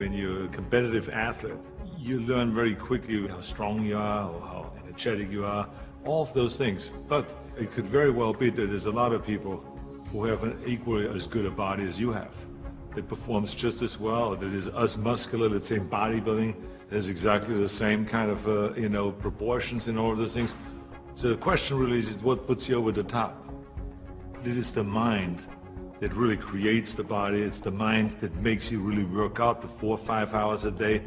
When you're a competitive athlete, you learn very quickly how strong you are or how energetic you are, all of those things. But it could very well be that there's a lot of people who have an equally as good a body as you have, that performs just as well, that is as muscular, let's say in bodybuilding, there's exactly the same kind of proportions in all of those things. So the question really is what puts you over the top? It is the mind that really creates the body. It's the mind that makes you really work out the 4 or 5 hours a day.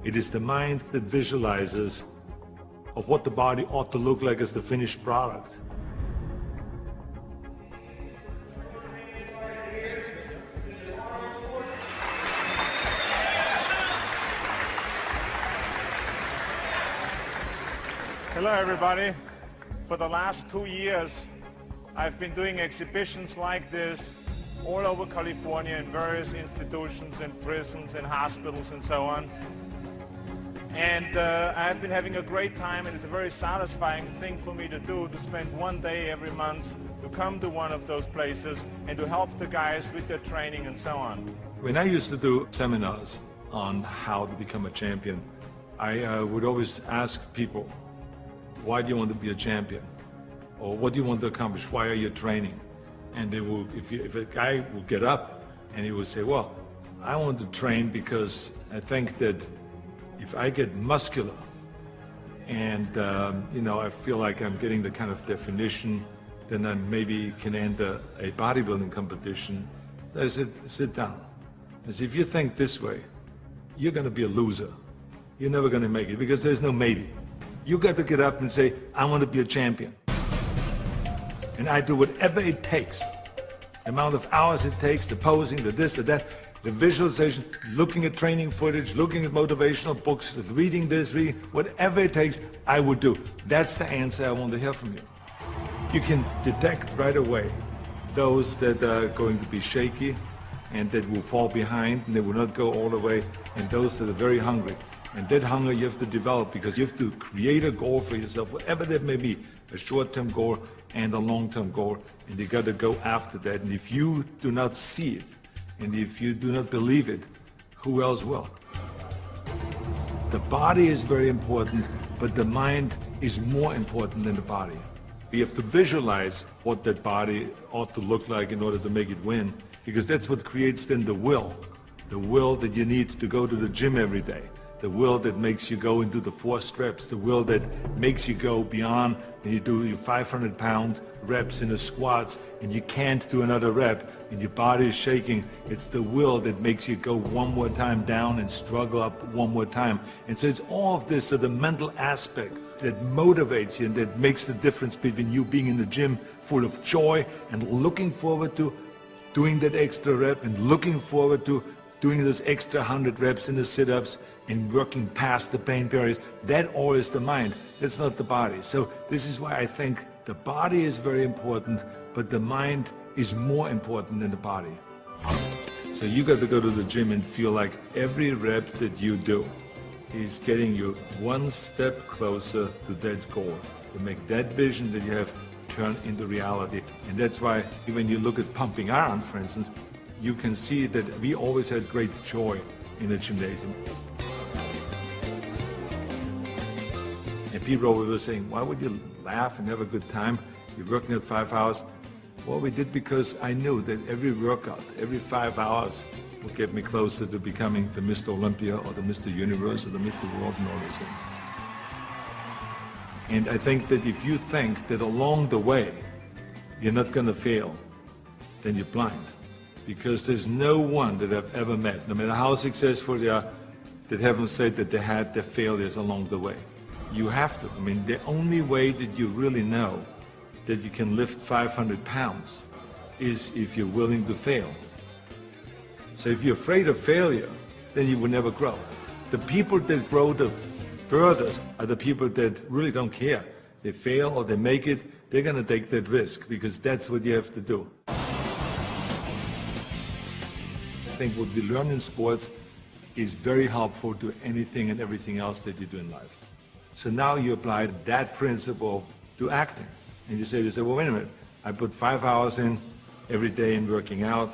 It is the mind that visualizes of what the body ought to look like as the finished product. Hello everybody. For the last 2 years I've been doing exhibitions like this all over California in various institutions, in prisons, in hospitals and so on. And I've been having a great time, and it's a very satisfying thing for me to do, to spend one day every month to come to one of those places and to help the guys with their training and so on. When I used to do seminars on how to become a champion, I would always ask people, why do you want to be a champion? Or what do you want to accomplish? Why are you training? And they will, if a guy will get up and he will say, well, I want to train because I think that if I get muscular and I feel like I'm getting the kind of definition, then I maybe can enter a bodybuilding competition. I said, sit down. I said, if you think this way, you're going to be a loser. You're never going to make it because there's no maybe. You got to get up and say, I want to be a champion. And I do whatever it takes, the amount of hours it takes, the posing, the this, the that, the visualization, looking at training footage, looking at motivational books, reading this, reading, whatever it takes, I would do. That's the answer I want to hear from you. You can detect right away those that are going to be shaky and that will fall behind and they will not go all the way, and those that are very hungry. And that hunger you have to develop because you have to create a goal for yourself, whatever that may be, a short-term goal and a long-term goal, and you got to go after that. And if you do not see it, and if you do not believe it, who else will? The body is very important, but the mind is more important than the body. You have to visualize what that body ought to look like in order to make it win, because that's what creates then the will that you need to go to the gym every day. The will that makes you go and do the 4 steps, the will that makes you go beyond and you do your 500-pound reps in the squats and you can't do another rep and your body is shaking. It's the will that makes you go one more time down and struggle up one more time. And so it's all of this, so the mental aspect that motivates you and that makes the difference between you being in the gym full of joy and looking forward to doing that extra rep and looking forward to doing those extra 100 reps in the sit-ups and working past the pain barriers. That all is the mind. That's not the body. So this is why I think the body is very important, but the mind is more important than the body. So you got to go to the gym and feel like every rep that you do is getting you one step closer to that goal, to make that vision that you have turn into reality. And that's why when you look at pumping iron, for instance, you can see that we always had great joy in the gymnasium. And people always were saying, why would you laugh and have a good time? You're working at 5 hours. Well, we did because I knew that every workout, every 5 hours would get me closer to becoming the Mr. Olympia or the Mr. Universe or the Mr. World and all these things. And I think that if you think that along the way you're not going to fail, then you're blind. Because there's no one that I've ever met, no matter how successful they are, that haven't said that they had their failures along the way. You have to. I mean, the only way that you really know that you can lift 500 pounds is if you're willing to fail. So if you're afraid of failure, then you will never grow. The people that grow the furthest are the people that really don't care. They fail or they make it, they're going to take that risk because that's what you have to do. I think what we learn in sports is very helpful to anything and everything else that you do in life. So now you apply that principle to acting. And you say, well, wait a minute, I put 5 hours in every day in working out.